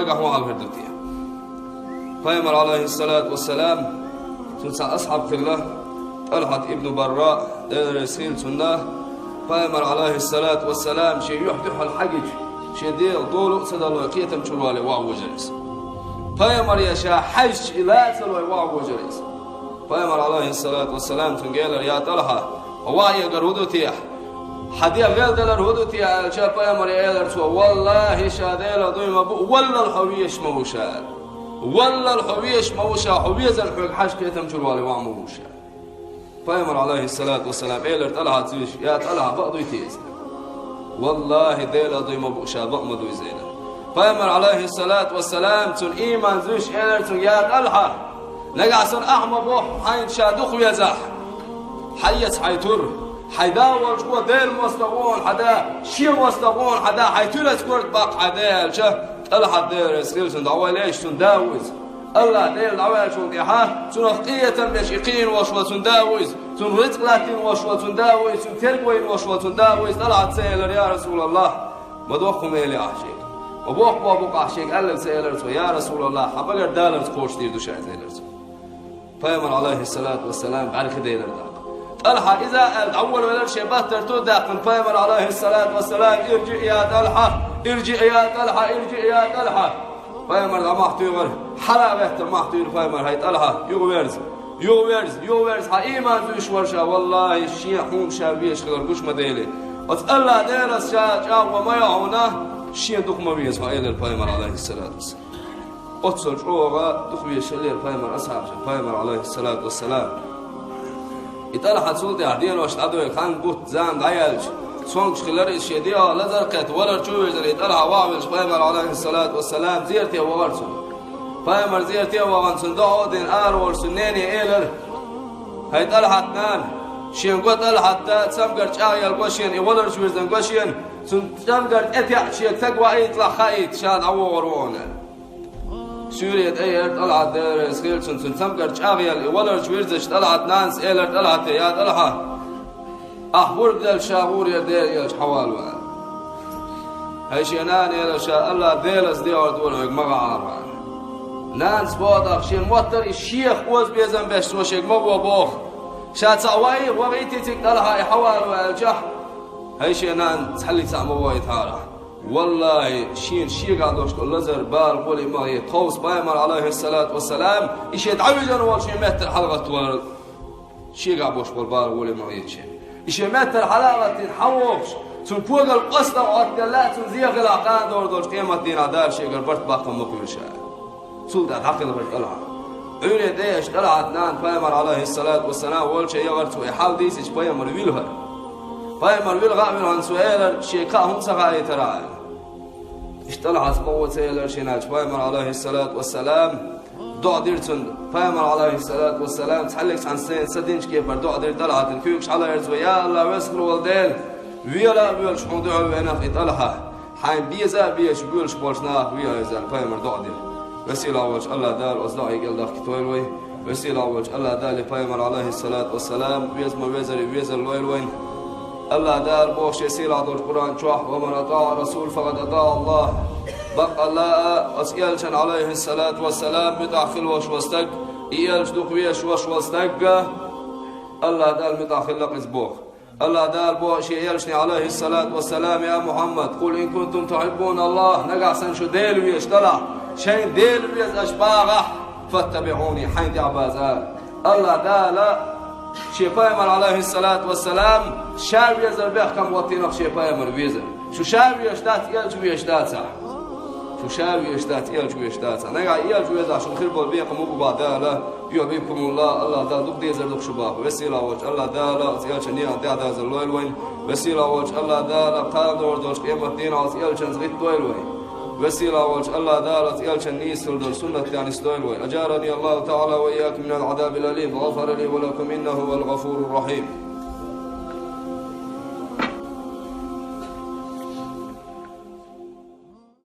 قهوة على الهردوتية فيمر عليه الصلاة والسلام تنسى أصحاب كله طلحة ابن براء رسيل سنة فيمر عليه الصلاة والسلام شيء يحدث الحجج شيء ديل طول أسد الله كيتا مشروالي وعو جريس فيمر يشاء حج لا تلوي وعو جريس فيمر عليه الصلاة والسلام تنقل يا طلحة وواعي قرودوتيح حديا غير دلر هدوتيح الشاء فيمر يا والله شاديل ضيم ولا الحويش موشال ولا الحويش موشا حويز الحق حج كيتا مشروالي وعو موشال فيمر عليه الصلاة والسلام إيلر طلعة تيش يا طلعة بقضي تيز والله ديلا ضيم بوشا بقمدو زينا فيمر عليه الصلاة والسلام تون إيمان زوش إيلر تون يا طلعة نقع سن أحمى بوح حين شادوخ ويزاح حيس حيتر حيداول جوا ديل مستقون حدا شي مستقون حدا حيتر سكورت باق حدا الشا طلعة دير سكيلسون دعوة ليش تون داوز الله ديل دعوة شون ديحا تون أخقية مشيقين وشوة تون داوز تون رزق لاتين وشوة تون داوز تون ترقوين وشوة تون داوز طلعت سيلر يا رسول الله مدوخكم إلي أحشيك وبوخ بابوك أحشيك قال سيلر يا رسول الله حبقر دالر تكوش دير دوشاي سيلر فيمر عليه الصلاة والسلام بعد كده يدردق طلحة إذا أول ولا شيء باتر تودق من فيمر عليه الصلاة والسلام ارجع يا طلحة ارجع يا طلحة ارجع يا طلحة فيمر لمحتو يغر حلا بيهتر محتو فيمر هاي طلحة يغويرز ها إيمان زوش ورشا والله الشيء حوم شابيش خلال قش مديلي وتقلع ديرس شاء وما يعونه الشيء دق مبيز فإلى الفيمر عليه الصلاة والسلام أتصل جوغا دخوي شلير فيمر أصحاب فيمر عليه الصلاة والسلام إطلع حصول عديل واش عدوي خان قط زام دعيالش صونش خلال الشيدية لزرقت ولا جوز اللي طلع واعمل فيمر عليه الصلاة والسلام زيرتي وورسون فيمر زيرتي وغنسون دعودين آرور سنيني إيلر هاي طلع اثنان شين قط طلع حتى تسمقر عيال قوشين ولا جوز قوشين تسمقر اتيع شيء تقوى يطلع خايت شاد عوور وانا سوريا أير طلعت دير سكيلسون سنتمكر شاغيل ولا جويرزش طلعت نانس إيلر طلعت يا طلعة أحبور بدل شاغور يا دير يا حوال وان هيشينان يا شاء الله ديلس ديار دول مغا نانس بوضع شين موتر الشيخ وز بيزن بيش وشيك مغو بوخ شات سعوائي وغيتي تك طلعة حوال وان جح هيشينان تحلي تعمو يتهارح والله شين قاعدوش لزر بال قولي ما يتخوص بايمر عليه الصلاة والسلام إيش يدعوجن والشي متر حلقة وال شي قاعدوش بالبال قولي ما يتشي إيش متر حلقة تنحوش تون فوق القصة وقتلات تون زيغ العقان دور دوش قيمة دين عدال شي قربت باقا مقبل شاء سودات عقل بالقلعة عيوني ديش قلعة نان بايمر عليه الصلاة والسلام والشي يغرتو يحاول ديسيش بايمر ويلها بايمر ويلغا من عن سؤال شيكا هم سغاية تراعي اشتلعت قوة سيلر شيناج فايمر عليه الصلاة والسلام دع ديرتون فايمر عليه الصلاة والسلام تحلقش عن سين سدينش كيفر دع دير طلعت الكيوكش على يرزو يا الله ويسخر والدين ويلا بيولش موضوع ويناف اطلعها حين بيزا بيش بيولش بولشناف ويا يزال فايمر دع دير وسيلة أولش الله دار أصدعي قلداف كتويلوي وسيلة أولش الله دار فايمر عليه الصلاة والسلام ويزم ويزر لويلوين الله دار بوش يسير عدو القرآن شوح ومن أطاع رسول فقد أطاع الله بقى الله أسئلشن عليه الصلاة والسلام متعخل وش وستق إيالش دقويش وش وستق الله دار متعخل لقز بوخ الله دار بوش إيالشني عليه الصلاة والسلام يا محمد قل إن كنتم تحبون الله نقع سنشو ديل ويش طلع شين ديل ويش أشباغه فاتبعوني حين دي عبازان الله دار شيفايمر عليه الصلاة والسلام شاوي يزر بيحكم وطينك شيفايمر بيزر شو شاوي يشتات يلجو يشتات شو شاوي يشتات يلجو يشتات نقع يلجو يزر شو خير بول بيقم أبو بعدالا يحبيبكم الله دا دوك ديزر دوك شباب وسيلة وجه الله دالا يلجن نيا دا زر لويل وين وسيلة وجه الله دالا قال دور دوش قيمة دين عز يلجن زغيت دويل وين وسيلة وجه الله دارت يلشن نيسل دول سنة يعني ستويل وين أجارني الله تعالى وإياكم من العذاب الأليم وغفر لي ولكم إنه هو الغفور الرحيم.